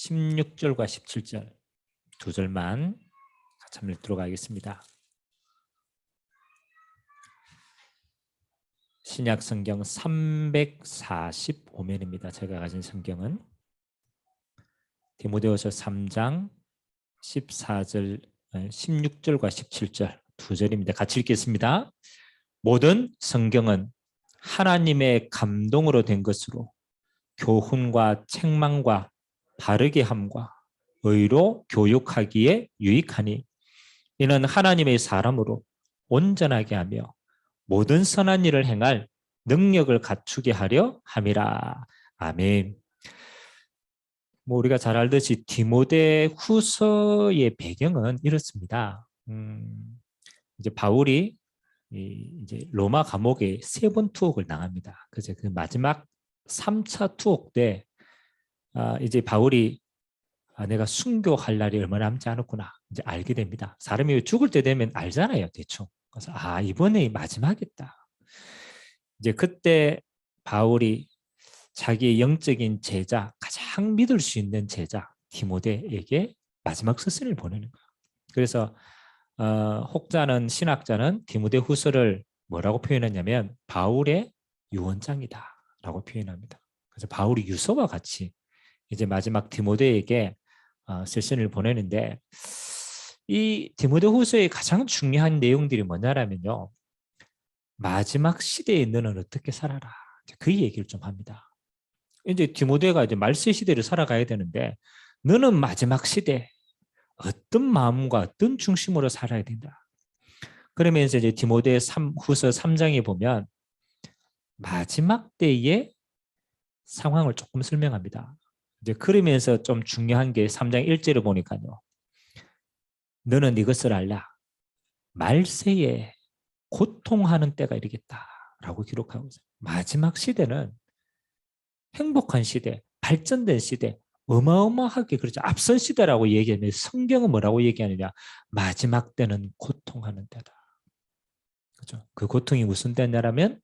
16절과 17절 두 절만 같이 한번 읽도록 하겠습니다. 신약 성경 345면입니다. 제가 가진 성경은 디모데후서 3장 14절, 16절과 17절 두 절입니다. 같이 읽겠습니다. 모든 성경은 하나님의 감동으로 된 것으로 교훈과 책망과 바르게 함과 의로 교육하기에 유익하니 이는 하나님의 사람으로 온전하게 하며 모든 선한 일을 행할 능력을 갖추게 하려 함이라. 아멘. 우리가 잘 알듯이 디모데 후서의 배경은 이렇습니다. 이제 바울이 이제 로마 감옥에 3번 투옥을 당합니다. 그래서 그 마지막 3차 투옥 때 이제 바울이 내가 순교할 날이 얼마 남지 않았구나 이제 알게 됩니다. 사람이 죽을 때 되면 알잖아요, 대충. 그래서 이번에 마지막이다. 이제 그때 바울이 자기의 영적인 제자, 가장 믿을 수 있는 제자 디모데에게 마지막 서신을 보내는 거예요. 그래서 혹자는 신학자는 디모데 후서를 뭐라고 표현했냐면 바울의 유언장이다라고 표현합니다. 그래서 바울이 유서와 같이 이제 마지막 디모데에게 서신을 보내는데 이 디모데 후서의 가장 중요한 내용들이 뭐냐면요. 마지막 시대에 너는 어떻게 살아라. 그 얘기를 좀 합니다. 이제 디모데가 이제 말세 시대를 살아가야 되는데 너는 마지막 시대 어떤 마음과 어떤 중심으로 살아야 된다. 그러면서 이제 디모데 후서 3장에 보면 마지막 때의 상황을 조금 설명합니다. 이제 그러면서 좀 중요한 게 3장 1절을 보니까요. 너는 이것을 알라. 말세에 고통하는 때가 이르겠다라고 기록하고 있어요. 마지막 시대는 행복한 시대, 발전된 시대, 어마어마하게 그렇죠. 앞선 시대라고 얘기하면 성경은 뭐라고 얘기하느냐? 마지막 때는 고통하는 때다. 그렇죠? 그 고통이 무슨 때냐면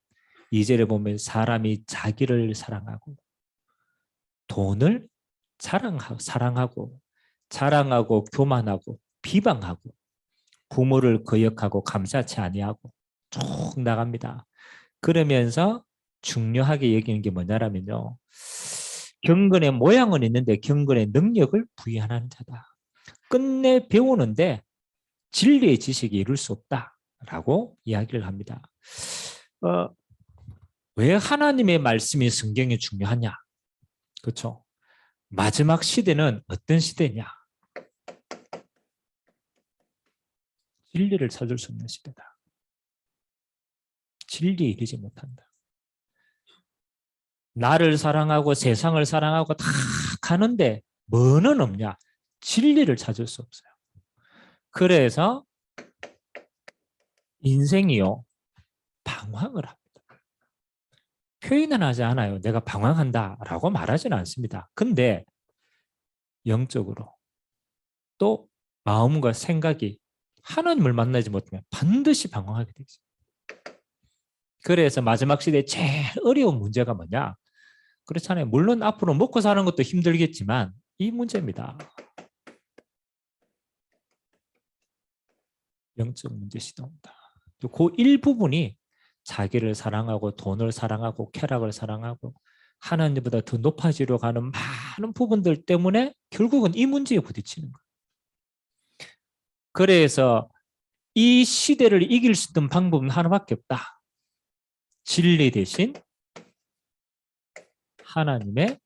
2절에 보면 사람이 자기를 사랑하고 돈을 사랑하고 자랑하고 교만하고 비방하고 부모를 거역하고 감사치 아니하고 쭉 나갑니다. 그러면서 중요하게 여기는 게 뭐냐면요. 경건의 모양은 있는데 경건의 능력을 부여하는 자다. 끝내 배우는데 진리의 지식이 이룰 수 없다라고 이야기를 합니다. 왜 하나님의 말씀이 성경이 중요하냐? 그렇죠? 마지막 시대는 어떤 시대냐? 진리를 찾을 수 없는 시대다. 진리에 이르지 못한다. 나를 사랑하고 세상을 사랑하고 다 가는데 뭐는 없냐? 진리를 찾을 수 없어요. 그래서 인생이요 방황을 합니다. 표현은 하지 않아요. 내가 방황한다라고 말하지는 않습니다. 근데 영적으로 또 마음과 생각이 하나님을 만나지 못하면 반드시 방황하게 되죠. 그래서 마지막 시대에 제일 어려운 문제가 뭐냐? 그렇잖아요. 물론 앞으로 먹고 사는 것도 힘들겠지만 이 문제입니다. 영적 문제 시도입니다. 그 일부분이 자기를 사랑하고 돈을 사랑하고 쾌락을 사랑하고 하나님보다 더 높아지려 가는 많은 부분들 때문에 결국은 이 문제에 부딪히는 거예요. 그래서 이 시대를 이길 수 있는 방법은 하나밖에 없다. 진리 대신 하나님의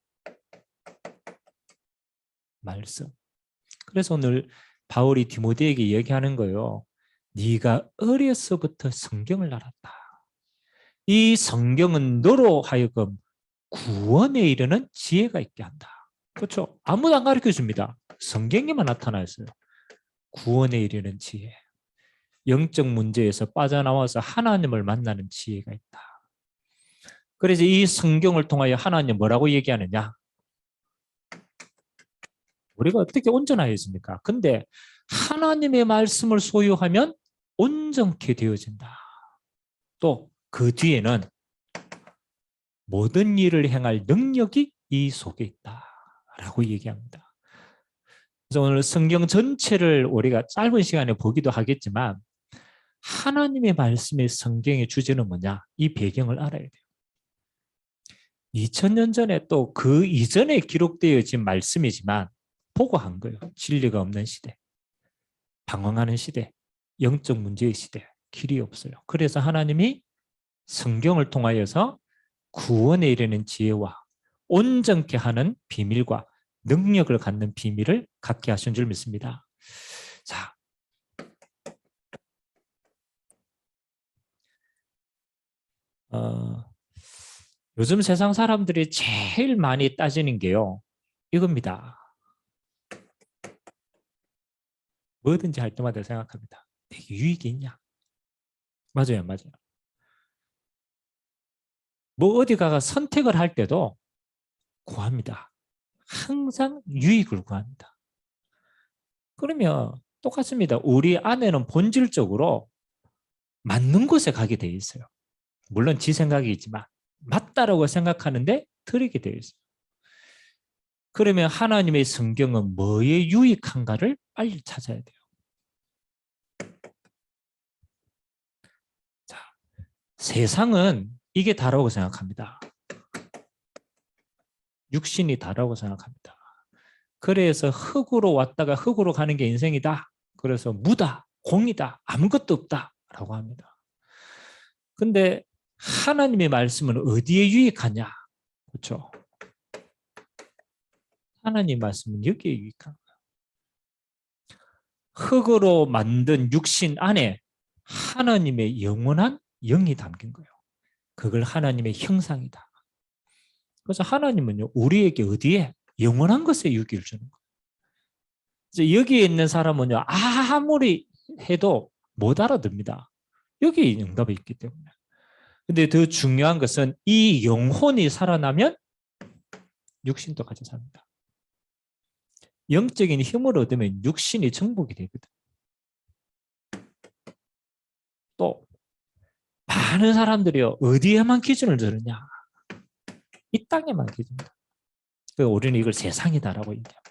말씀. 그래서 오늘 바울이 디모데에게 얘기하는 거예요. 네가 어려서부터 성경을 알았다. 이 성경은 너로 하여금 구원에 이르는 지혜가 있게 한다. 그렇죠? 아무도 안 가르쳐 줍니다. 성경에만 나타나 있어요. 구원에 이르는 지혜. 영적 문제에서 빠져나와서 하나님을 만나는 지혜가 있다. 그래서 이 성경을 통하여 하나님 뭐라고 얘기하느냐? 우리가 어떻게 온전하였습니까? 근데 하나님의 말씀을 소유하면 온전케 되어진다. 또 그 뒤에는 모든 일을 행할 능력이 이 속에 있다라고 얘기합니다. 그래서 오늘 성경 전체를 우리가 짧은 시간에 보기도 하겠지만 하나님의 말씀의 성경의 주제는 뭐냐? 이 배경을 알아야 돼요. 2000년 전에 또 그 이전에 기록되어진 말씀이지만 보고한 거예요. 진리가 없는 시대, 방황하는 시대, 영적 문제의 시대, 길이 없어요. 그래서 하나님이 성경을 통하여서 구원에 이르는 지혜와 온전케 하는 비밀과 능력을 갖는 비밀을 갖게 하신 줄 믿습니다. 자, 요즘 세상 사람들이 제일 많이 따지는 게요, 이겁니다. 뭐든지 할 때마다 생각합니다. 되게 유익이 있냐? 맞아요, 맞아요. 뭐 어디 가가 선택을 할 때도 구합니다. 항상 유익을 구합니다. 그러면 똑같습니다. 우리 안에는 본질적으로 맞는 곳에 가게 돼 있어요. 물론 지 생각이 있지만 맞다라고 생각하는데 틀리게 되어 있어요. 그러면 하나님의 성경은 뭐에 유익한가를 빨리 찾아야 돼요. 자, 세상은 이게 다라고 생각합니다. 육신이 다라고 생각합니다. 그래서 흙으로 왔다가 흙으로 가는 게 인생이다. 그래서 무다, 공이다, 아무것도 없다라고 합니다. 근데 하나님의 말씀은 어디에 유익하냐? 그렇죠? 하나님 말씀은 여기에 유익한 거예요. 흙으로 만든 육신 안에 하나님의 영원한 영이 담긴 거예요. 그걸 하나님의 형상이다. 그래서 하나님은요, 우리에게 어디에? 영원한 것에 유익을 주는 거예요. 이제 여기에 있는 사람은요, 아무리 해도 못 알아듣습니다. 여기에 응답이 있기 때문에. 근데 더 중요한 것은 이 영혼이 살아나면 육신도 같이 삽니다. 영적인 힘을 얻으면 육신이 정복이 되거든. 또 많은 사람들이요, 어디에만 기준을 두느냐? 이 땅에만 기준입니다. 우리는 이걸 세상이다라고 얘기합니다.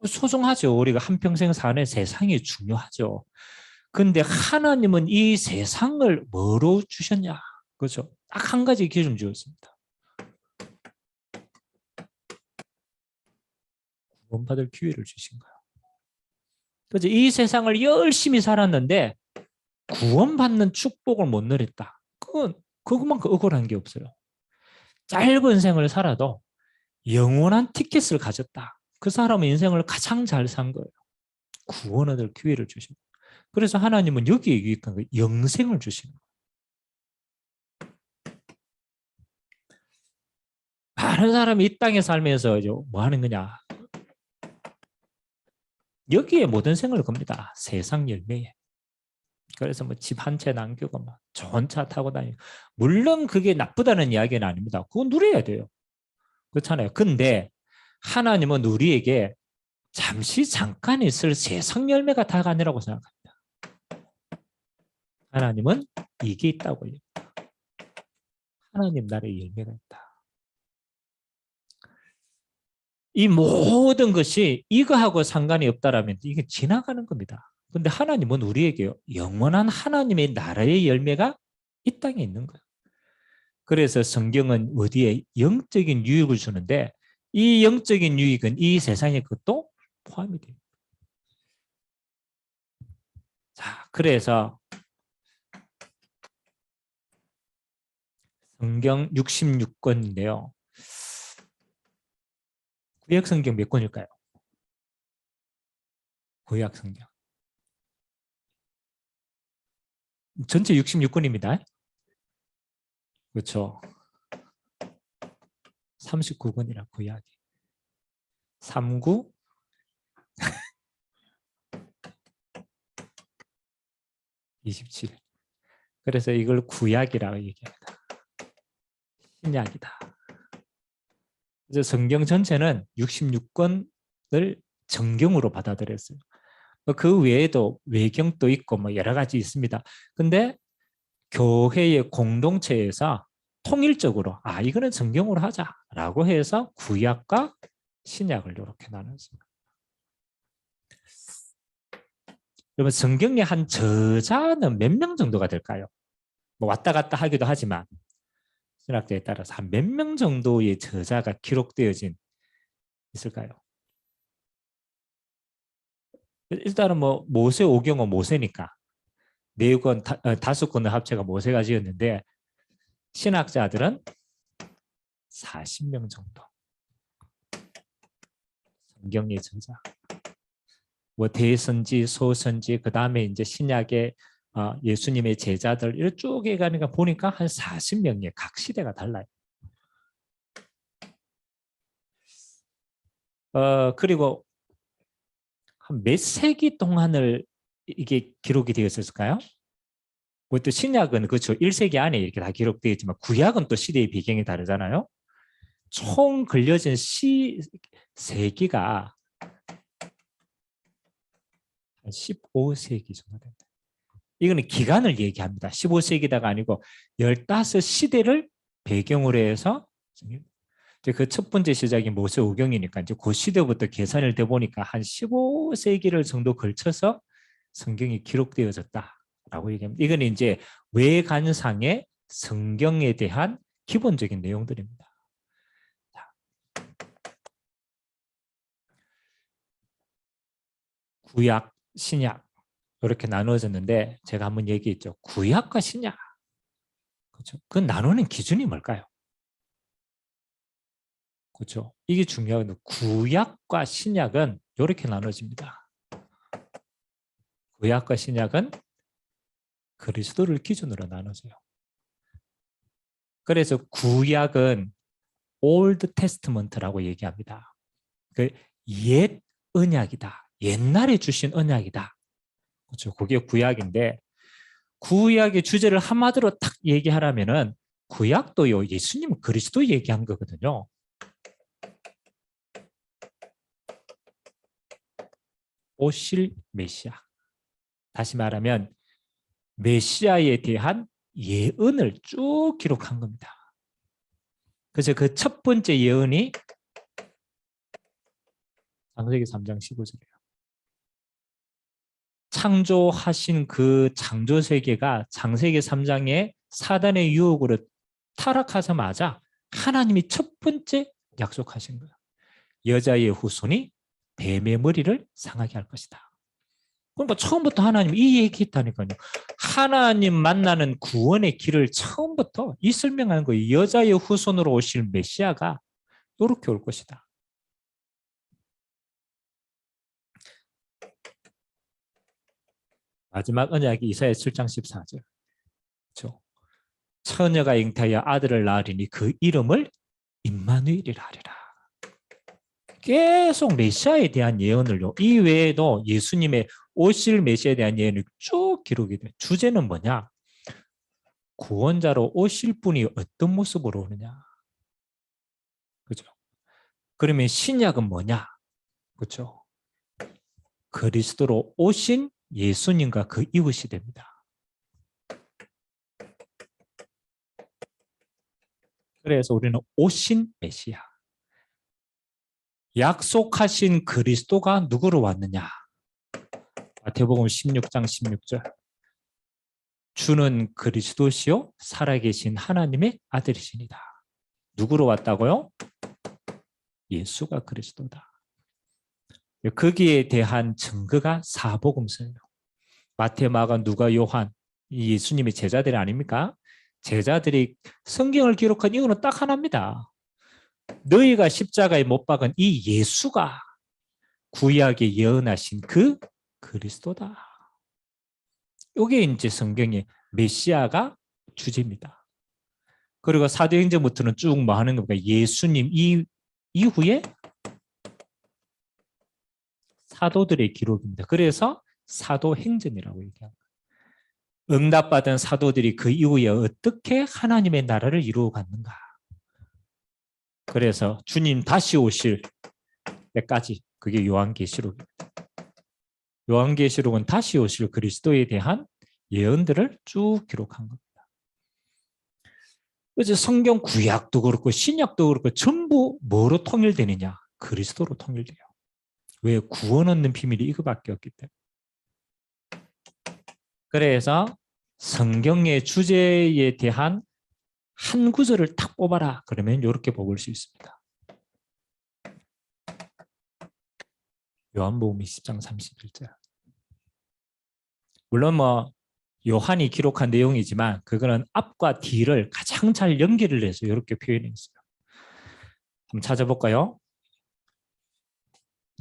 소중하죠. 우리가 한평생 사는 세상이 중요하죠. 근데 하나님은 이 세상을 뭐로 주셨냐? 그렇죠? 딱 한 가지 기준 주었습니다. 구원받을 기회를 주신 거예요. 그래서 이 세상을 열심히 살았는데 구원받는 축복을 못 누렸다. 그것만큼 억울한 게 없어요. 짧은 생을 살아도 영원한 티켓을 가졌다. 그 사람은 인생을 가장 잘 산 거예요. 구원 얻을 기회를 주시고. 그래서 하나님은 여기에 유익한 거예요. 영생을 주시는 거예요. 많은 사람이 이 땅에 살면서 뭐 하는 거냐? 여기에 모든 생을 겁니다. 세상 열매에. 그래서 뭐 집 한 채 남기고 막 좋은 차 타고 다니고. 물론 그게 나쁘다는 이야기는 아닙니다. 그건 누려야 돼요. 그렇잖아요. 근데 하나님은 우리에게 잠깐 있을 세상 열매가 다가 아니라고 생각합니다. 하나님은 이게 있다고 얘기합니다. 하나님 나라의 열매가 있다. 이 모든 것이 이거하고 상관이 없다라면 이게 지나가는 겁니다. 근데 하나님은 우리에게 영원한 하나님의 나라의 열매가 이 땅에 있는 거예요. 그래서 성경은 어디에 영적인 유익을 주는데 이 영적인 유익은 이 세상의 것도 포함이 됩니다. 자, 그래서 성경 66권인데요. 구약 성경 몇 권일까요? 구약 성경. 전체 66권입니다. 그렇죠. 39권이라 구약이. 39 27. 그래서 이걸 구약이라고 얘기합니다. 신약이다. 그래서 성경 전체는 66권을 정경으로 받아들였어요. 그 외에도 외경도 있고 뭐 여러 가지 있습니다. 근데 교회의 공동체에서 통일적으로 이거는 성경으로 하자라고 해서 구약과 신약을 이렇게 나눴습니다. 여러분 성경의 한 저자는 몇 명 정도가 될까요? 뭐 왔다 갔다 하기도 하지만 신학자에 따라서 한 몇 명 정도의 저자가 기록되어진 있을까요? 일단은 뭐 모세, 오경은 모세니까 4권, 5권을 합체가 모세가 지었는데 신학자들은 40명 정도. 성경의 저자. 뭐 대선지, 소선지, 그 다음에 이제 신약의 예수님의 제자들 이쪽에 가니까 보니까 한 40명이 각 시대가 달라요. 그리고 한 몇 세기 동안을 이게 기록이 되었을까요? 뭐 또 신약은 그렇죠. 1세기 안에 이렇게 다 기록되어 있지만 구약은 또 시대의 배경이 다르잖아요. 총 걸려진 세기가 한 15세기 정도 됩니다. 이거는 기간을 얘기합니다. 15세기다가 아니고 15시대를 배경으로 해서 그 첫 번째 시작이 모세 오경이니까 이제 그 시대부터 계산을 돼 보니까 한 15세기를 정도 걸쳐서 성경이 기록되어졌다라고 얘기합니다. 이건 이제 외관상의 성경에 대한 기본적인 내용들입니다. 구약, 신약 이렇게 나누어졌는데 제가 한번 얘기했죠. 구약과 신약. 그렇죠? 그 나누는 기준이 뭘까요? 그렇죠? 이게 중요한 구약과 신약은 이렇게 나눠집니다. 구약과 신약은 그리스도를 기준으로 나눠져요. 그래서 구약은 올드 테스트먼트라고 얘기합니다. 그 옛 언약이다. 옛날에 주신 언약이다. 그렇죠? 그게 구약인데 구약의 주제를 한마디로 딱 얘기하라면은 구약도요. 예수님 그리스도 얘기한 거거든요. 오실 메시아. 다시 말하면 메시아에 대한 예언을 쭉 기록한 겁니다. 그래서 그 첫 번째 예언이 창세기 3장 15절이에요. 창조하신 그 창조 세계가 창세기 3장에 사단의 유혹으로 타락하자마자 하나님이 첫 번째 약속하신 거예요. 여자의 후손이 뱀의 머리를 상하게 할 것이다. 그러니까 처음부터 하나님 이 얘기했다니까요. 하나님 만나는 구원의 길을 처음부터 이 설명하는 거예요. 여자의 후손으로 오실 메시아가 이렇게 올 것이다. 마지막 언약이 이사야 7장 14절. 그렇죠? 처녀가 잉태하여 아들을 낳으리니 그 이름을 임마누엘이라 하리라. 계속 메시아에 대한 예언을요. 이 외에도 예수님의 오실 메시아에 대한 예언이 쭉 기록이 돼요. 주제는 뭐냐? 구원자로 오실 분이 어떤 모습으로 오느냐? 그죠? 그러면 신약은 뭐냐? 그죠? 그리스도로 오신 예수님과 그 이웃이 됩니다. 그래서 우리는 오신 메시아. 약속하신 그리스도가 누구로 왔느냐? 마태복음 16장 16절. 주는 그리스도시요 살아계신 하나님의 아들이시니다. 누구로 왔다고요? 예수가 그리스도다. 거기에 대한 증거가 사복음서예요. 마태, 마가, 누가, 요한 이 예수님의 제자들이 아닙니까? 제자들이 성경을 기록한 이유는 딱 하나입니다. 너희가 십자가에 못 박은 이 예수가 구약에 예언하신 그 그리스도다. 이게 이제 성경의 메시아가 주제입니다. 그리고 사도행전부터는 쭉 뭐 하는 겁니까? 예수님 이후에 사도들의 기록입니다. 그래서 사도행전이라고 얘기합니다. 응답받은 사도들이 그 이후에 어떻게 하나님의 나라를 이루어갔는가. 그래서 주님 다시 오실 때까지 그게 요한계시록입니다. 요한계시록은 다시 오실 그리스도에 대한 예언들을 쭉 기록한 겁니다. 그래서 성경 구약도 그렇고 신약도 그렇고 전부 뭐로 통일되느냐? 그리스도로 통일돼요. 왜? 구원 얻는 비밀이 이거밖에 없기 때문에. 그래서 성경의 주제에 대한 한 구절을 딱 뽑아라. 그러면 이렇게 뽑을 수 있습니다. 요한복음 20장 31절. 물론 요한이 기록한 내용이지만 그거는 앞과 뒤를 가장 잘 연결을 해서 이렇게 표현했어요. 한번 찾아볼까요?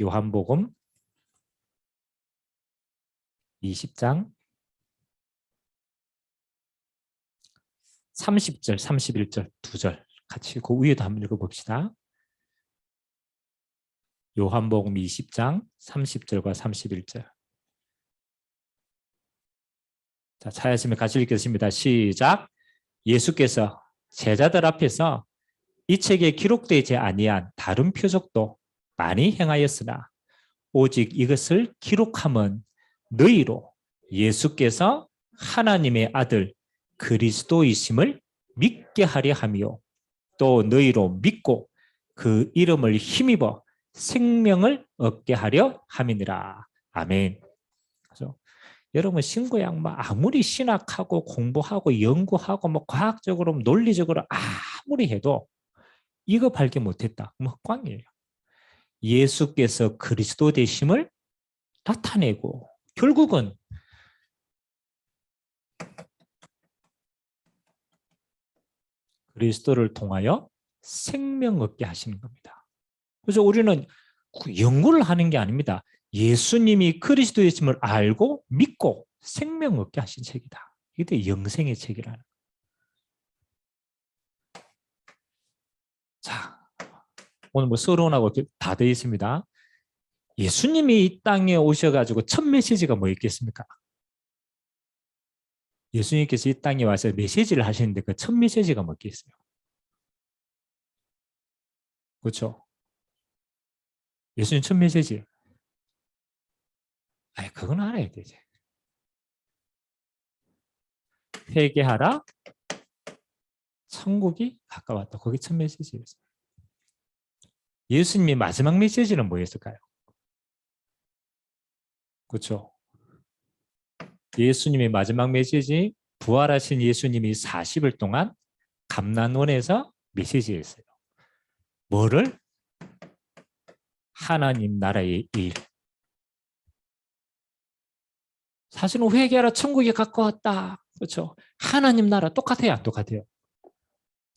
요한복음 20장 30절, 31절 두 절 같이 그 위에도 한번 읽어봅시다. 요한복음 20장 30절과 31절. 자, 찾으시면 같이 읽겠습니다. 시작. 예수께서 제자들 앞에서 이 책에 기록되지 아니한 다른 표적도 많이 행하였으나 오직 이것을 기록함은 너희로 예수께서 하나님의 아들 그리스도이심을 믿게 하려 함이요 또 너희로 믿고 그 이름을 힘입어 생명을 얻게 하려 함이니라. 아멘. 그래서 여러분 신구약 아무리 신학하고 공부하고 연구하고 과학적으로 논리적으로 아무리 해도 이거 발견 못했다. 헛광이에요. 예수께서 그리스도 되심을 나타내고 결국은 그리스도를 통하여 생명 얻게 하시는 겁니다. 그래서 우리는 연구를 하는 게 아닙니다. 예수님이 그리스도이심을 알고 믿고 생명 얻게 하신 책이다. 이게 영생의 책이라는 거예요. 자, 오늘 서론하고 다 되어 있습니다. 예수님이 이 땅에 오셔가지고 첫 메시지가 뭐 있겠습니까? 예수님께서 이 땅에 와서 메시지를 하시는데 그 첫 메시지가 뭐 있겠어요? 그렇죠? 예수님 첫 메시지. 그건 알아야 되지. 회개하라. 천국이 가까웠다. 그게 첫 메시지였어요. 예수님의 마지막 메시지는 뭐였을까요? 그렇죠? 예수님의 마지막 메시지, 부활하신 예수님이 40일 동안 감난원에서 메시지했어요. 뭐를? 하나님 나라의 일. 사실은 회개하라 천국이 가까웠다. 그렇죠? 하나님 나라 똑같아요, 안 똑같아요?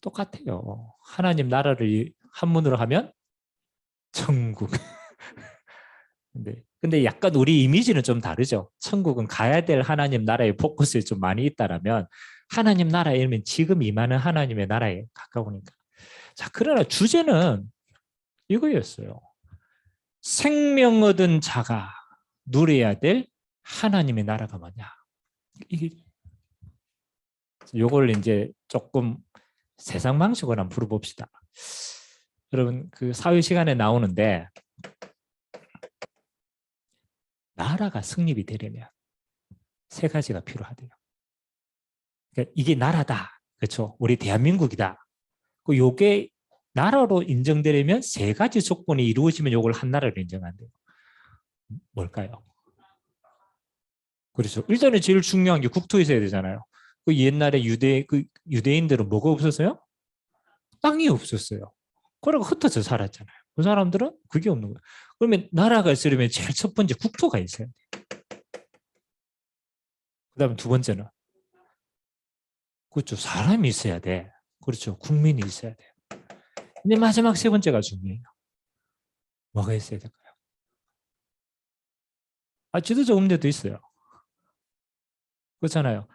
똑같아요. 하나님 나라를 한문으로 하면 천국. 근데 약간 우리 이미지는 좀 다르죠. 천국은 가야 될 하나님 나라의 포커스에 좀 많이 있다라면 하나님 나라에 이르면 지금 임하는 하나님의 나라에 가까우니까. 자, 그러나 주제는 이거였어요. 생명 얻은 자가 누려야 될 하나님의 나라가 뭐냐. 이걸 이제 조금 세상 방식으로 한번 풀어봅시다. 여러분 그 사회 시간에 나오는데 나라가 성립이 되려면 세 가지가 필요하대요. 그러니까 이게 나라다. 그렇죠? 우리 대한민국이다. 요게 나라로 인정되려면 세 가지 조건이 이루어지면 이걸 한 나라로 인정한대요. 뭘까요? 그렇죠. 일단은 제일 중요한 게 국토에 있어야 되잖아요. 그 옛날에 유대인들은 뭐가 없었어요? 땅이 없었어요. 그러고 흩어져 살았잖아요. 그 사람들은 그게 없는 거예요. 그러면 나라가 있으려면 제일 첫 번째 국토가 있어야 돼요. 그 다음에 두 번째는 그렇죠. 사람이 있어야 돼. 그렇죠. 국민이 있어야 돼요. 근데 마지막 세 번째가 중요해요. 뭐가 있어야 될까요? 지도자 없는데도 있어요. 그렇잖아요.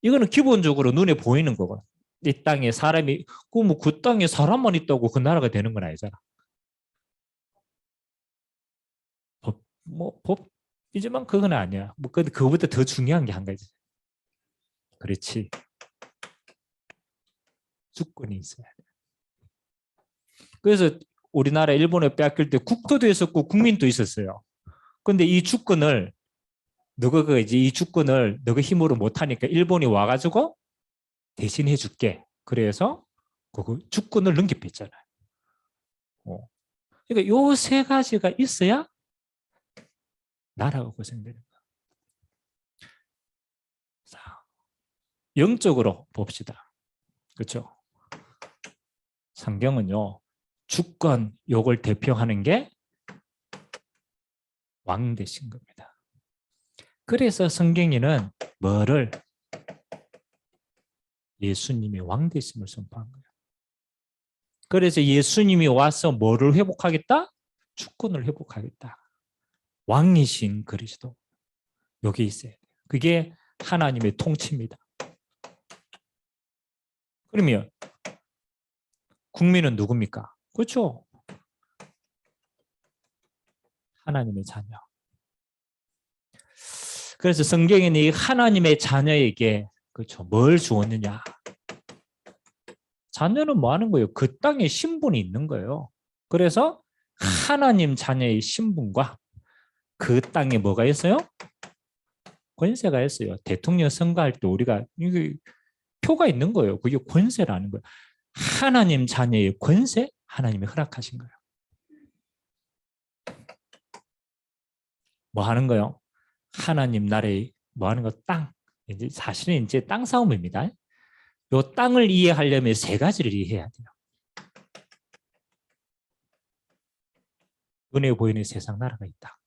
이거는 기본적으로 눈에 보이는 거고. 이 땅에 사람이 그 땅에 사람만 있다고 그 나라가 되는 건 아니잖아. 법이지만 그건 아니야. 근데 그거보다 더 중요한 게 한 가지. 그렇지. 주권이 있어야 돼. 그래서 우리나라 일본에 빼앗길 때 국토도 있었고 국민도 있었어요. 근데 이 주권을 너가 이제 이 주권을 너가 힘으로 못 하니까 일본이 와가지고 대신해 줄게. 그래서 그 주권을 넘겨뺐잖아요. 그러니까 요 세 가지가 있어야 나라가 구성되는 거예요. 자, 영적으로 봅시다. 그렇죠? 성경은요, 주권 요걸 대표하는 게 왕 되신 겁니다. 그래서 성경에는 뭐를 예수님이 왕 되심을 선포한 거예요. 그래서 예수님이 와서 뭐를 회복하겠다? 주권을 회복하겠다. 왕이신 그리스도. 여기 있어요. 그게 하나님의 통치입니다. 그러면 국민은 누굽니까? 그렇죠? 하나님의 자녀. 그래서 성경에는 이 하나님의 자녀에게 그렇죠. 뭘 주었느냐? 자녀는 뭐 하는 거예요? 그 땅에 신분이 있는 거예요. 그래서 하나님 자녀의 신분과 그 땅에 뭐가 있어요? 권세가 있어요. 대통령 선거할 때 우리가 이게 표가 있는 거예요. 그게 권세라는 거예요. 하나님 자녀의 권세, 하나님이 허락하신 거예요. 뭐 하는 거요? 하나님 나라의 뭐 하는 거? 땅. 이제 사실은 이제 땅 싸움입니다. 요 땅을 이해하려면 세 가지를 이해해야 돼요. 눈에 보이는 세상 나라가 있다.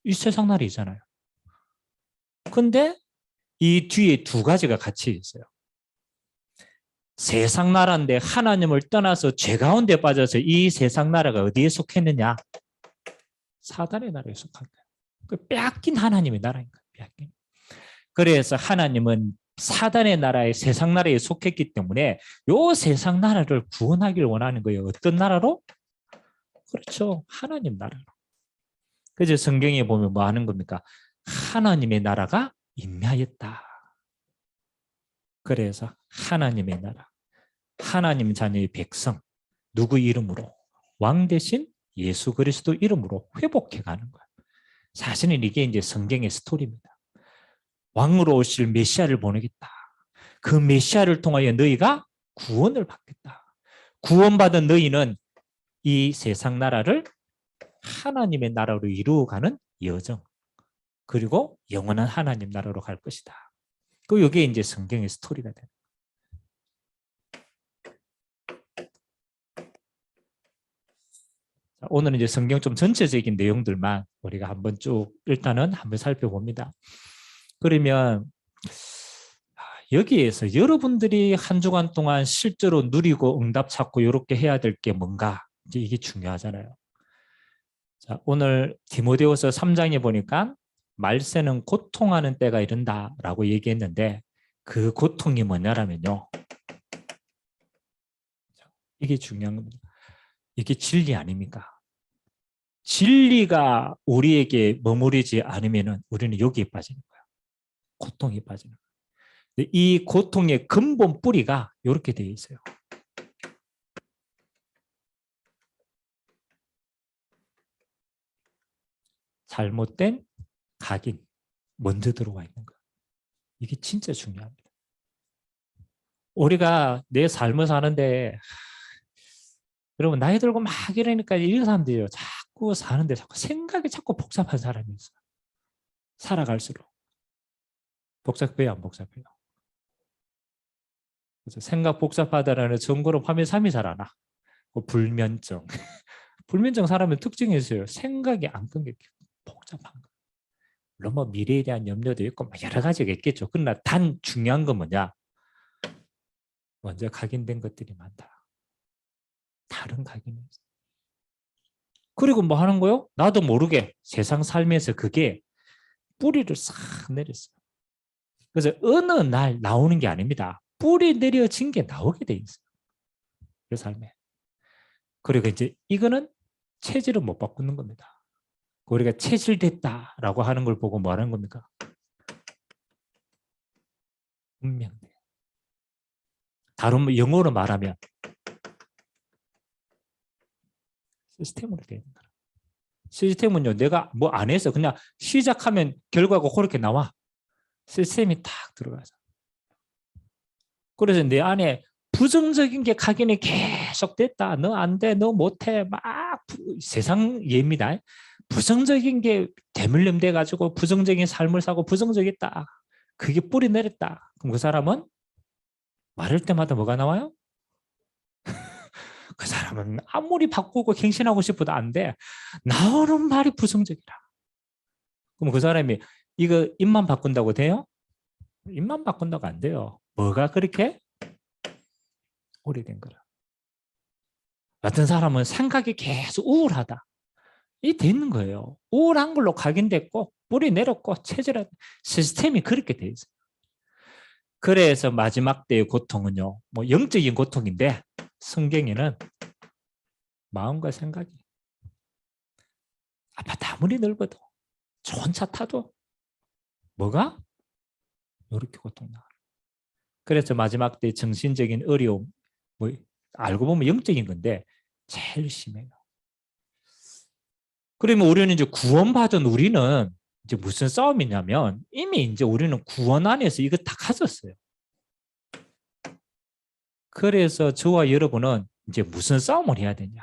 이 세상 나라 있잖아요. 근데 이 뒤에 두 가지가 같이 있어요. 세상 나라인데 하나님을 떠나서 죄 가운데 빠져서 이 세상 나라가 어디에 속했느냐? 사단의 나라에 속한 거예요. 그 빼앗긴 하나님의 나라인 거예요. 빼앗긴. 그래서 하나님은 사단의 나라에 세상 나라에 속했기 때문에 요 세상 나라를 구원하기를 원하는 거예요. 어떤 나라로? 그렇죠. 하나님 나라로. 그래서 성경에 보면 뭐 하는 겁니까? 하나님의 나라가 임하였다. 그래서 하나님의 나라, 하나님 자녀의 백성, 누구 이름으로? 왕 대신 예수 그리스도 이름으로 회복해 가는 거예요. 사실은 이게 이제 성경의 스토리입니다. 왕으로 오실 메시아를 보내겠다. 그 메시아를 통하여 너희가 구원을 받겠다. 구원받은 너희는 이 세상 나라를 하나님의 나라로 이루어가는 여정, 그리고 영원한 하나님 나라로 갈 것이다. 그 이게 이제 성경의 스토리가 돼요. 오늘은 이제 성경 좀 전체적인 내용들만 우리가 한번 쭉 일단은 한번 살펴봅니다. 그러면 여기에서 여러분들이 한 주간 동안 실제로 누리고 응답 찾고 이렇게 해야 될 게 뭔가 이제 이게 중요하잖아요. 자, 오늘 디모데후서 3장에 보니까 말세는 고통하는 때가 이른다라고 얘기했는데 그 고통이 뭐냐라면요. 이게 중요한 겁니다. 이게 진리 아닙니까? 진리가 우리에게 머무르지 않으면 우리는 여기에 빠지는 거예요. 고통에 빠지는 거예요. 이 고통의 근본 뿌리가 이렇게 되어 있어요. 잘못된 각인 먼저 들어와 있는 거예요. 이게 진짜 중요합니다. 우리가 내 삶을 사는데 여러분 나이 들고 막 이러니까 이런 사람들이요. 자꾸 사는데 자꾸 생각이 자꾸 복잡한 사람이 있어요. 살아갈수록. 복잡해요, 안 복잡해요? 그래서 생각 복잡하다라는 정보로 화면 3이 잘 안 와. 불면증. 불면증 사람의 특징이 있어요. 생각이 안 끊겨. 복잡한 거. 물론 뭐 미래에 대한 염려도 있고 여러 가지가 있겠죠. 그러나 단 중요한 건 뭐냐? 먼저 각인된 것들이 많다. 다른 각인이 있어요. 그리고 뭐 하는 거요? 나도 모르게 세상 삶에서 그게 뿌리를 싹 내렸어요. 그래서 어느 날 나오는 게 아닙니다. 뿌리 내려진 게 나오게 돼 있어요. 그 삶에. 그리고 이제 이거는 체질은 못 바꾸는 겁니다. 우리가 체질됐다라고 하는 걸 보고 뭐 하는 겁니까? 운명돼. 다른 영어로 말하면 시스템으로 되어 있는 거예요. 시스템은요, 내가 뭐 안 해서 그냥 시작하면 결과가 그렇게 나와. 시스템이 탁 들어가서. 그래서 내 안에 부정적인 게 각인이 계속 됐다. 너 안 돼, 너 못해. 막 세상 예입니다. 부정적인 게 대물림 돼가지고 부정적인 삶을 사고 부정적이다. 그게 뿌리 내렸다. 그럼 그 사람은 말할 때마다 뭐가 나와요? 그 사람은 아무리 바꾸고 갱신하고 싶어도 안 돼. 나오는 말이 부정적이라. 그럼 그 사람이 이거 입만 바꾼다고 돼요? 입만 바꾼다고 안 돼요. 뭐가 그렇게 오래된 거라. 어떤 사람은 생각이 계속 우울하다. 이 되는 거예요. 우울한 걸로 각인됐고 뿌리 내렸고 체질한 시스템이 그렇게 돼 있어요. 그래서 마지막 때의 고통은요. 뭐 영적인 고통인데 성경에는 마음과 생각이 아파트 아무리 넓어도 좋은 차 타도 뭐가 이렇게 고통나. 그래서 마지막 때 정신적인 어려움 뭐 알고 보면 영적인 건데 제일 심해요. 그러면 우리는 이제 구원받은 우리는 이제 무슨 싸움이냐면 이미 이제 우리는 구원 안에서 이거 다 가졌어요. 그래서 저와 여러분은 이제 무슨 싸움을 해야 되냐?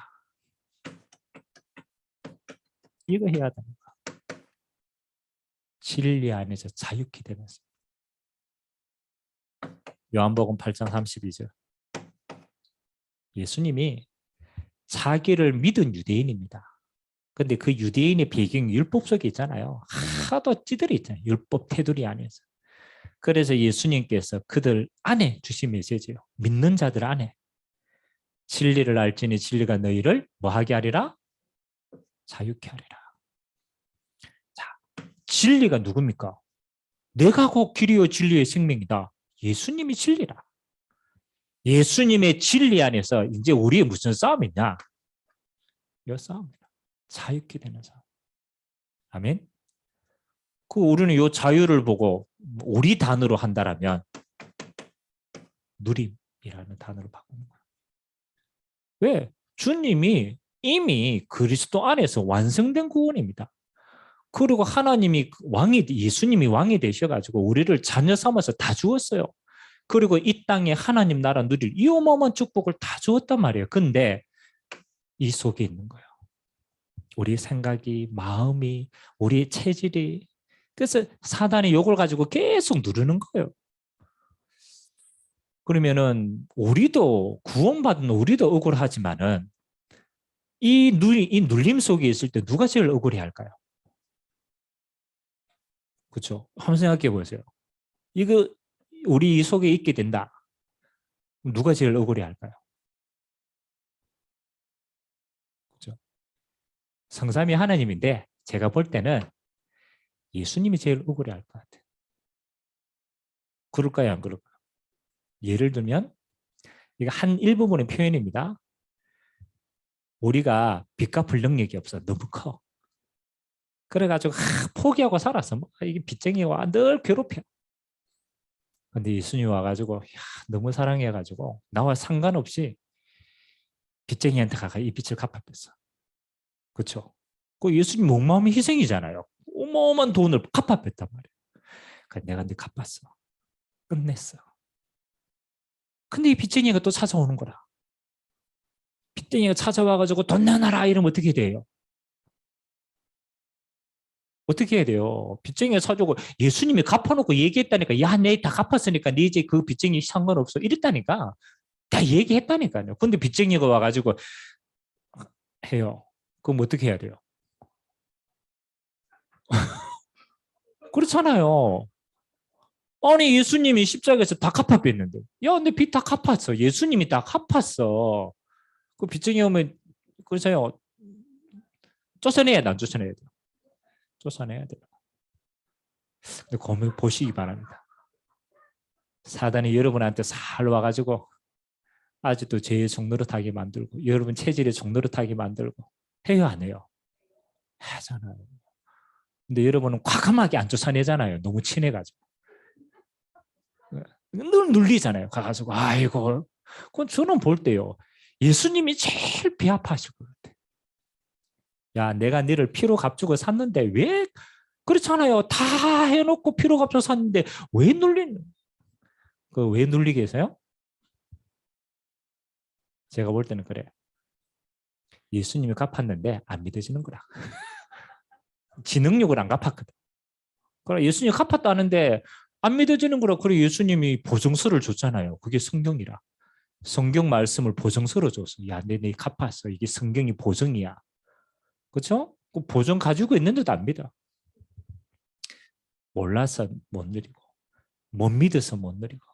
이거 해야 됩니다. 진리 안에서 자유케 되면서. 요한복음 8장 32절. 예수님이 자기를 믿은 유대인입니다. 근데 그 유대인의 배경이 율법 속에 있잖아요. 하도 찌들어 있잖아요. 율법 테두리 안에서. 그래서 예수님께서 그들 안에 주신 메시지예요. 믿는 자들 안에. 진리를 알지니 진리가 너희를 뭐하게 하리라? 자유케 하리라. 자, 진리가 누굽니까? 내가 곧 길이요 진리의 생명이다. 예수님이 진리라. 예수님의 진리 안에서 이제 우리의 무슨 싸움이냐? 이 싸움이다. 자유케 되는 싸움. 아멘. 그 우리는 이 자유를 보고 우리 단어로 한다라면 누림이라는 단어로 바꾸는 거예요. 왜? 주님이 이미 그리스도 안에서 완성된 구원입니다. 그리고 하나님이 왕이 예수님이 왕이 되셔가지고 우리를 자녀 삼아서 다 주었어요. 그리고 이 땅에 하나님 나라 누릴 이 어마어마한 축복을 다 주었단 말이에요. 근데 이 속에 있는 거예요. 우리 생각이, 마음이, 우리 체질이. 그래서 사단이 이걸 가지고 계속 누르는 거예요. 그러면은 우리도 구원받은 우리도 억울하지만은 이 눌림 속에 있을 때 누가 제일 억울해할까요? 그렇죠? 한번 생각해 보세요. 이거 우리 이 속에 있게 된다. 누가 제일 억울해할까요? 그렇죠? 성삼위 하나님인데 제가 볼 때는 예수님이 제일 억울해할 것 같아요. 그럴까요, 안 그럴까요? 예를 들면 이거 한 일부분의 표현입니다. 우리가 빚 갚을 능력이 없어. 너무 커. 그래가지고 포기하고 살았어. 이게 빚쟁이와 늘 괴롭혀. 근데 예수님이 와가지고 야, 너무 사랑해가지고 나와 상관없이 빚쟁이한테 가가 이 빚을 갚아뺐어. 그렇죠? 그 예수님 목마음이 희생이잖아요. 어마어마한 돈을 갚아뺐단 말이에요. 그러니까 내가 네 갚았어. 끝냈어. 근데 이 빚쟁이가 또 찾아오는 거라. 빚쟁이가 찾아와가지고 돈 내놔라 이러면 어떻게 돼요? 어떻게 해야 돼요? 빚쟁이가 사주고 예수님이 갚아놓고 얘기했다니까. 야, 내 다 갚았으니까 네 이제 그 빚쟁이 상관없어. 이랬다니까. 다 얘기했다니까요. 근데 빚쟁이가 와가지고 해요. 그럼 어떻게 해야 돼요? 그렇잖아요. 아니 예수님이 십자가에서 다 갚아뺐는데. 야, 내 빚 다 갚았어. 예수님이 다 갚았어. 그 빚쟁이 오면 그러세요. 쫓아내야 돼, 안 쫓아내야 돼요? 쫓아내야 돼요. 근데 보시기 바랍니다. 사단이 여러분한테 살 와가지고 아직도 죄의 종노릇하게 만들고 여러분 체질의 종노릇하게 만들고 해요, 안 해요? 하잖아요. 근데 여러분은 과감하게 안 쫓아내잖아요. 너무 친해가지고. 늘 눌리잖아요. 가가지고 아이고. 그건 저는 볼 때요. 예수님이 제일 배 아파하실 것 같아요. 야, 내가 너를 피로 값주고 샀는데 왜 그렇잖아요. 다 해놓고 피로 값주고 샀는데 왜 눌리는? 그 왜 눌리게 해서요? 제가 볼 때는 그래. 예수님이 갚았는데 안 믿어지는 거라. 지 능력을 안 갚았거든. 그래 예수님이 갚았다는데 안 믿어지는 거라. 그래 예수님이 보증서를 줬잖아요. 그게 성경이라. 성경 말씀을 보증서로 줬어. 야, 내 갚았어. 이게 성경이 보증이야. 그렇죠? 그 보증 가지고 있는데도 안 믿어. 몰라서 못 누리고, 못 믿어서 못 누리고.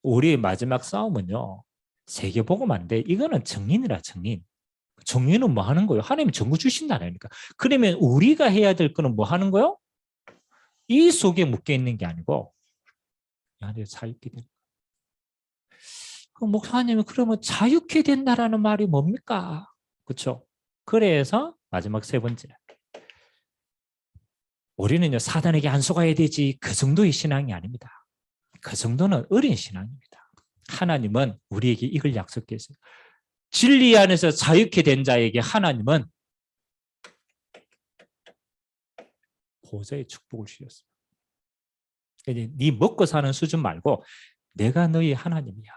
우리의 마지막 싸움은요. 세계복음인데 이거는 정인이라 정인. 정인은 뭐 하는 거예요? 하나님이 정부 주신다니까. 그러면 우리가 해야 될 거는 뭐 하는 거예요? 이 속에 묶여 있는 게 아니고 안에 자유케 되는 거예요. 그럼 목사님이 그러면 자유케 된다라는 말이 뭡니까? 그렇죠? 그래서 마지막 세 번째. 우리는요 사단에게 안 속아야 되지 그 정도의 신앙이 아닙니다. 그 정도는 어린 신앙입니다. 하나님은 우리에게 이걸 약속했어요. 진리 안에서 자유케 된 자에게 하나님은 보좌의 축복을 주셨어요. 네 먹고 사는 수준 말고 내가 너희 하나님이야.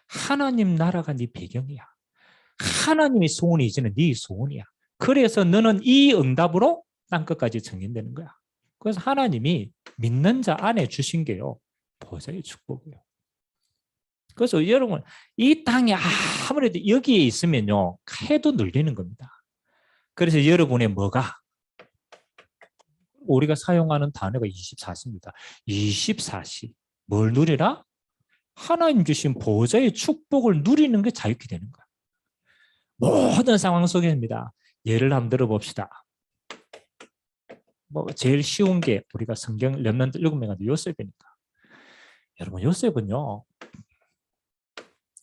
하나님 나라가 네 배경이야. 하나님의 소원이 이제는 네 소원이야. 그래서 너는 이 응답으로 땅끝까지 정인되는 거야. 그래서 하나님이 믿는 자 안에 주신 게요. 보좌의 축복이에요. 그래서 여러분 이 땅에 아무래도 여기에 있으면요. 해도 눌리는 겁니다. 그래서 여러분의 뭐가 우리가 사용하는 단어가 24시입니다. 24시. 뭘 누리라? 하나님 주신 보좌의 축복을 누리는 게 자유케 되는 거야. 모든 상황 속입니다. 예를 한번 들어봅시다. 뭐 제일 쉬운 게 우리가 성경 렘넌트 7명한테 요셉이니까. 여러분 요셉은요.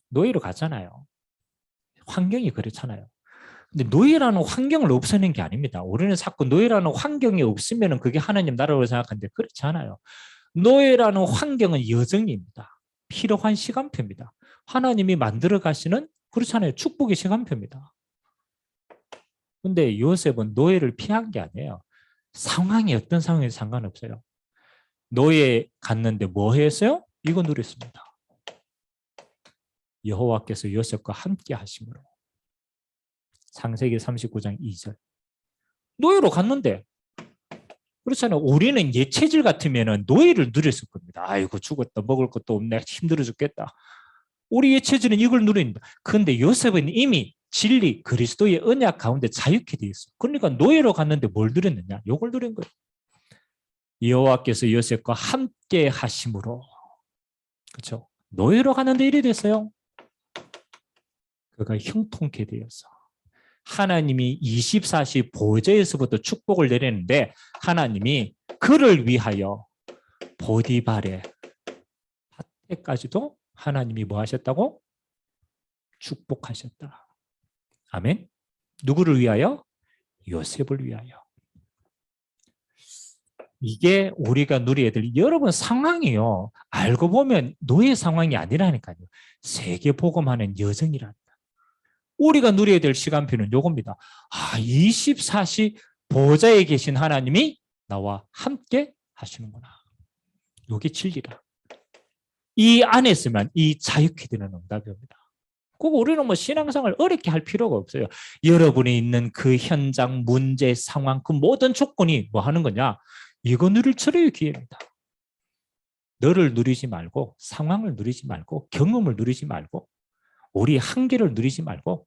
노예로 갔잖아요. 환경이 그렇잖아요. 근데 노예라는 환경을 없애는 게 아닙니다. 우리는 자꾸 노예라는 환경이 없으면 그게 하나님 나라로 생각하는데 그렇지 않아요. 노예라는 환경은 여정입니다. 필요한 시간표입니다. 하나님이 만들어 가시는 그렇잖아요. 축복의 시간표입니다. 근데 요셉은 노예를 피한 게 아니에요. 상황이 어떤 상황에서 상관없어요. 노예 갔는데 뭐 했어요? 이거 누렸습니다. 여호와께서 요셉과 함께 하심으로. 창세기 39장 2절. 노예로 갔는데 그렇잖아요. 우리는 옛체질 같으면 노예를 누렸을 겁니다. 아이고 죽었다. 먹을 것도 없네. 힘들어 죽겠다. 우리 옛체질은 이걸 누린다. 그런데 요셉은 이미 진리 그리스도의 언약 가운데 자유케 되어 있어요. 그러니까 노예로 갔는데 뭘 누렸느냐? 이걸 누린 거예요. 여호와께서 요셉과 함께 하심으로. 그렇죠? 노예로 갔는데 이래 됐어요. 그가 형통케 되어서. 하나님이 24시 보좌에서부터 축복을 내리는데 하나님이 그를 위하여 보디발의 밭에까지도 하나님이 뭐 하셨다고? 축복하셨다. 아멘. 누구를 위하여? 요셉을 위하여. 이게 우리가 누려야 될 여러분 상황이요. 알고 보면 노예 상황이 아니라니까요. 세계 복음하는 여정이라니까. 우리가 누려야 될 시간표는 요겁니다. 24시 보좌에 계신 하나님이 나와 함께 하시는구나. 요게 진리라. 이 안에 있으면 이 자유케 되는 응답입니다. 꼭 우리는 뭐 신앙생활 어렵게 할 필요가 없어요. 여러분이 있는 그 현장, 문제, 상황, 그 모든 조건이 뭐 하는 거냐? 이거 누릴 철의 기회입니다. 너를 누리지 말고, 상황을 누리지 말고, 경험을 누리지 말고, 우리 한계를 누리지 말고,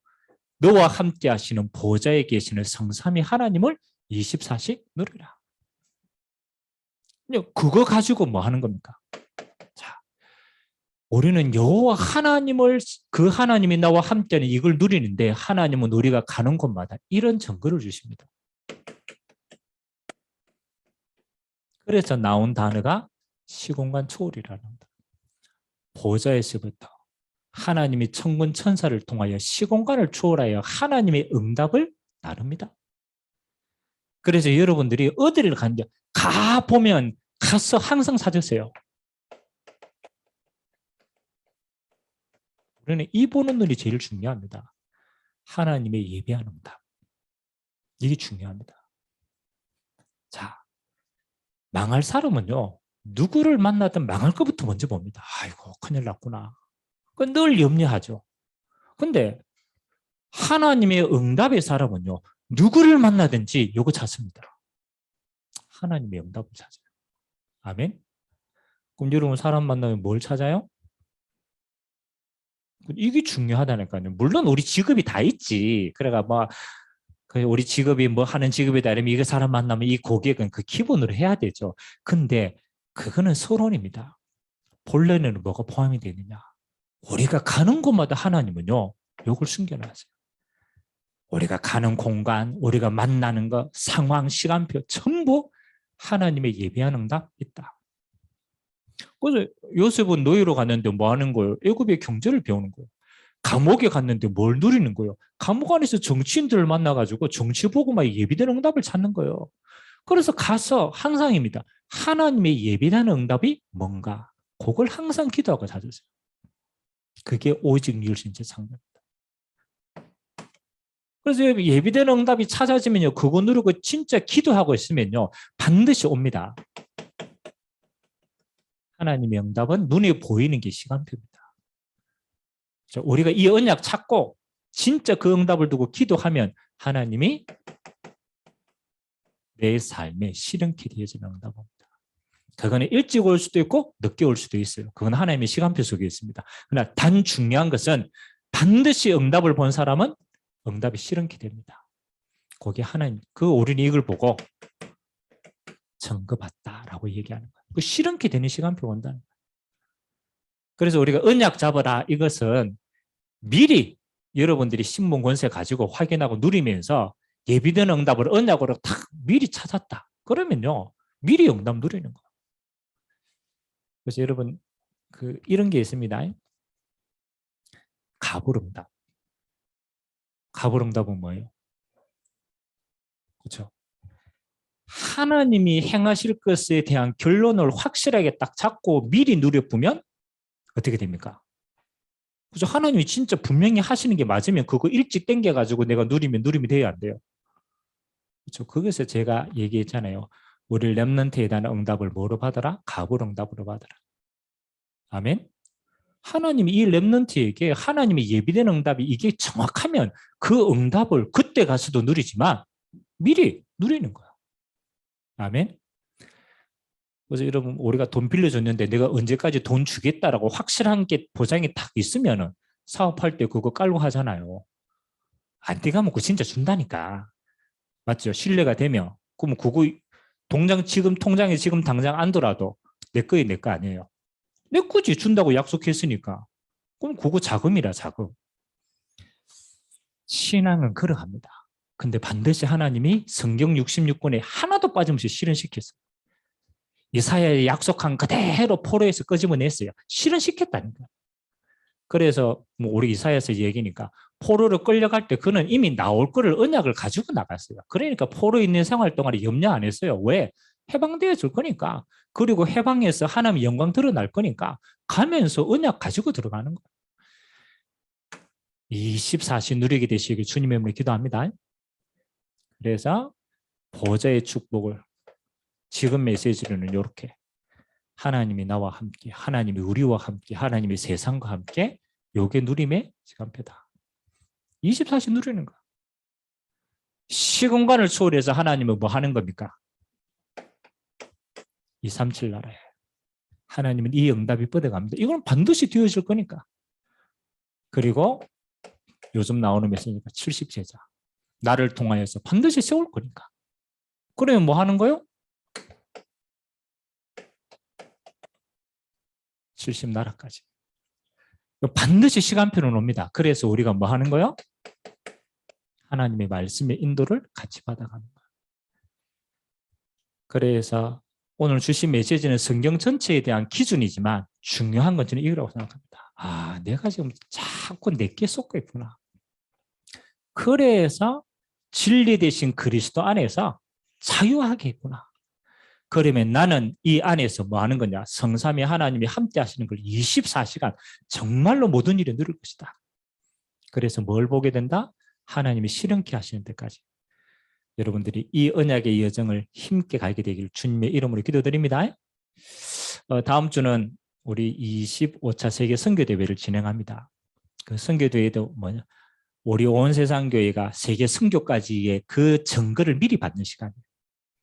너와 함께 하시는 보좌에 계시는 성삼위 하나님을 24시 누리라. 그거 가지고 뭐 하는 겁니까? 자, 우리는 여호와 하나님을 그 하나님이 나와 함께하는 이걸 누리는데 하나님은 우리가 가는 곳마다 이런 증거를 주십니다. 그래서 나온 단어가 시공간 초월이라는 겁니다. 보좌에서부터 하나님이 천군 천사를 통하여 시공간을 초월하여 하나님의 응답을 나눕니다. 그래서 여러분들이 어디를 가는지 가보면 가서 항상 찾으세요. 우리는 이 보는 눈이 제일 중요합니다. 하나님의 예배하는 응답. 이게 중요합니다. 자, 망할 사람은요. 누구를 만나든 망할 것부터 먼저 봅니다. 아이고 큰일 났구나. 늘 염려하죠. 근데 하나님의 응답의 사람은요, 누구를 만나든지 요거 찾습니다. 하나님의 응답을 찾아요. 아멘. 그럼 여러분 사람 만나면 뭘 찾아요? 이게 중요하다니까요. 물론 우리 직업이 다 있지. 그래가 뭐 우리 직업이 뭐 하는 직업이다 이러면 이거 사람 만나면 이 고객은 그 기본으로 해야 되죠. 근데 그거는 서론입니다. 본래는 뭐가 포함이 되느냐? 우리가 가는 곳마다 하나님은요, 요걸 숨겨놨어요. 우리가 가는 공간, 우리가 만나는 것, 상황, 시간표 전부 하나님의 예비한 응답 있다. 그래서 요셉은 노예로 갔는데 뭐 하는 거예요? 애굽의 경제를 배우는 거예요. 감옥에 갔는데 뭘 누리는 거예요? 감옥 안에서 정치인들을 만나가지고 정치 보고 막 예비된 응답을 찾는 거예요. 그래서 가서 항상입니다. 하나님의 예비된 응답이 뭔가? 그걸 항상 기도하고 찾으세요. 그게 오직 율신체 창조입니다. 그래서 예비된 응답이 찾아지면요, 그거 누르고 진짜 기도하고 있으면요, 반드시 옵니다. 하나님의 응답은 눈에 보이는 게 시간표입니다. 우리가 이 언약 찾고 진짜 그 응답을 두고 기도하면 하나님이 내 삶에 실현케 되어지는 응답입니다. 그거는 일찍 올 수도 있고 늦게 올 수도 있어요. 그건 하나님의 시간표 속에 있습니다. 그러나 단 중요한 것은 반드시 응답을 본 사람은 응답이 실현케 됩니다. 거기에 하나님, 그 우리는 이걸 보고 증거받다라고 얘기하는 거예요. 그 실현케 되는 시간표 온다는 거예요. 그래서 우리가 언약 잡아라 이것은 미리 여러분들이 신문 권세 가지고 확인하고 누리면서 예비된 응답을 언약으로 탁 미리 찾았다. 그러면요, 미리 응답 누리는 거예요. 그래서 여러분 이런 게 있습니다. 가불응답. 가불응답은 뭐예요? 그렇죠? 하나님이 행하실 것에 대한 결론을 확실하게 딱 잡고 미리 누려보면 어떻게 됩니까? 그죠? 하나님이 진짜 분명히 하시는 게 맞으면 그거 일찍 땡겨가지고 내가 누리면 돼야 안 돼요. 그렇죠? 거기서 제가 얘기했잖아요. 우리 렘넌트에 대한 응답을 뭐로 받아라? 가불응답으로 받아라. 아멘? 하나님이 이 렘넌트에게 하나님의 예비된 응답이 이게 정확하면 그 응답을 그때 가서도 누리지만 미리 누리는 거야. 아멘? 그래서 여러분 우리가 돈 빌려줬는데 내가 언제까지 돈 주겠다라고 확실한 게 보장이 딱 있으면은 사업할 때 그거 깔고 하잖아요. 안 돼가면 그거 진짜 준다니까. 맞죠? 신뢰가 되면. 그러면 그거 지금 통장에 지금 당장 안 들어도 내 거에 내 거 아니에요. 내 거지 준다고 약속했으니까. 그럼 그거 자금이라 자금. 신앙은 그러합니다. 근데 반드시 하나님이 성경 66권에 하나도 빠짐없이 실현시켰어요. 이사야에 약속한 그대로 포로에서 끄집어냈어요. 실현시켰다니까. 그래서 뭐 우리 이사야에서 얘기니까 포로로 끌려갈 때 그는 이미 나올 거를 언약을 가지고 나갔어요. 그러니까 포로 있는 생활 동안에 염려 안 했어요. 왜? 해방되어 줄 거니까. 그리고 해방해서 하나님의 영광 드러날 거니까 가면서 언약 가지고 들어가는 거예요. 24시 누리게 되시길 주님의 이름으로 기도합니다. 그래서 보좌의 축복을 지금 메시지로는 이렇게 하나님이 나와 함께, 하나님이 우리와 함께, 하나님이 세상과 함께 요게 누림의 시간표다. 24시 누리는 거야. 시공간을 초월해서 하나님은 뭐 하는 겁니까? 237 나라에 하나님은 이 응답이 뻗어갑니다. 이건 반드시 되어질 거니까. 그리고 요즘 나오는 메시지가 70제자. 나를 통하여서 반드시 세울 거니까. 그러면 뭐 하는 거요? 70나라까지. 반드시 시간표는 옵니다. 그래서 우리가 뭐 하는 거요? 하나님의 말씀의 인도를 같이 받아가는 거예요. 그래서 오늘 주신 메시지는 성경 전체에 대한 기준이지만 중요한 건 저는 이거라고 생각합니다. 아, 내가 지금 자꾸 내게 쏟고 있구나. 그래서 진리 대신 그리스도 안에서 자유하게 했구나. 그러면 나는 이 안에서 뭐 하는 거냐? 성삼위 하나님이 함께 하시는 걸 24시간 정말로 모든 일을 누릴 것이다. 그래서 뭘 보게 된다? 하나님이 실현케 하시는 데까지. 여러분들이 이 언약의 여정을 힘있게 가게 되길 주님의 이름으로 기도드립니다. 다음 주는 우리 25차 세계 선교대회를 진행합니다. 그 선교대회도 뭐냐? 우리 온 세상 교회가 세계 선교까지의 그 증거를 미리 받는 시간이에요.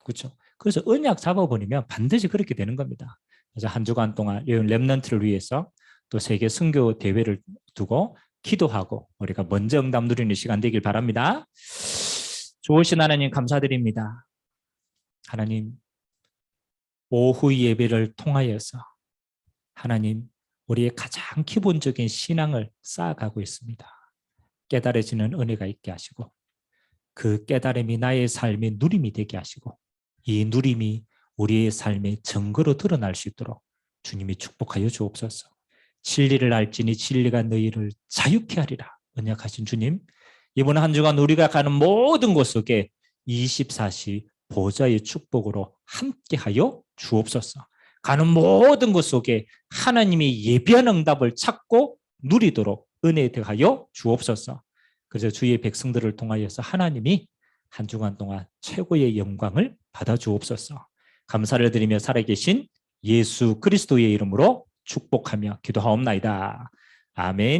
그렇죠? 그래서 언약 잡아버리면 반드시 그렇게 되는 겁니다. 그래서 한 주간 동안 이 렘넌트를 위해서 또 세계 선교 대회를 두고 기도하고 우리가 먼저 응답 누리는 시간 되길 바랍니다. 좋으신 하나님 감사드립니다. 하나님 오후 예배를 통하여서 하나님 우리의 가장 기본적인 신앙을 쌓아가고 있습니다. 깨달아지는 은혜가 있게 하시고 그 깨달음이 나의 삶의 누림이 되게 하시고 이 누림이 우리의 삶의 증거로 드러날 수 있도록 주님이 축복하여 주옵소서. 진리를 알지니 진리가 너희를 자유케 하리라 언약하신 주님, 이번 한 주간 우리가 가는 모든 곳 속에 24시 보좌의 축복으로 함께하여 주옵소서. 가는 모든 곳 속에 하나님이 예비한 응답을 찾고 누리도록 은혜에 대하여 주옵소서. 그래서 주의 백성들을 통하여서 하나님이 한 주간 동안 최고의 영광을 받아 주옵소서. 감사를 드리며 살아계신 예수 그리스도의 이름으로 축복하며 기도하옵나이다. 아멘.